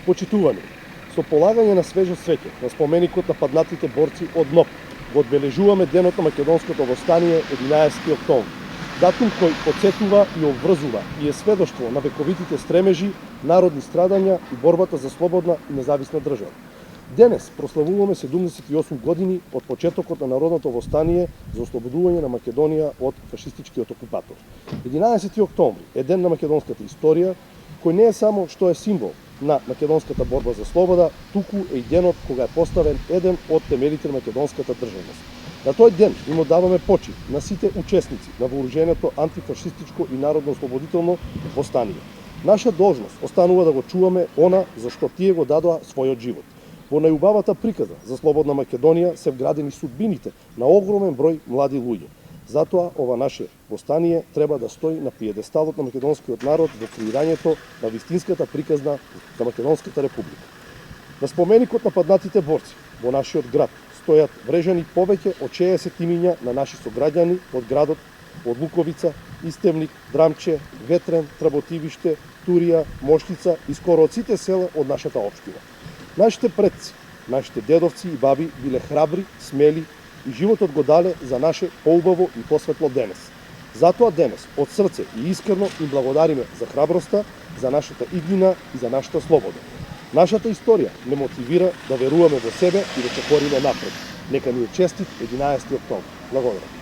Почитувани, со полагање на свежо свеќе на споменикот на паднатите борци од НОП, го одбележуваме денот на македонското востание 11 октомври. Датум кој подсетува и обврзува и е сведоштво на вековитите стремежи, народни страдања и борбата за слободна и независна држава. Денес прославуваме 78 години од почетокот на народното востание за ослободување на Македонија од фашистичкиот окупатор. 11 октомври е ден на македонската историја, кој не е само што е символ на македонската борба за слобода, туку е и денот кога е поставен еден од темелите на македонската државност. На тој ден им одаваме почит на сите учесници на вооруженото антифашистичко и народно-ослободително востание. Наша должност останува да го чуваме она за што тие го дадоа својот живот. Во најубавата приказа за слободна Македонија се вградени судбините на огромен број млади луѓе. Затоа ова наше востание треба да стои на пиедесталот на македонскиот народ во креирањето на вистинската приказна за Македонската република. На споменикот на паднатите борци во нашиот град стојат врежани повеќе од 60 имиња на наши сограѓани од градот, од Луковица, Истемник, Драмче, Ветрен, Тработивиште, Турија, Моштица и скоро од сите села од нашата општина. Нашите предци, нашите дедовци и баби биле храбри, смели и животот го дале за наше поубаво и посветло денес. Затоа денес од срце и искрено им благодариме за храброста, за нашата иднина и за нашата слобода. Нашата историја не мотивира да веруваме во себе и да се кориме напред. Нека ни е честит 11 октомври. Благодарам.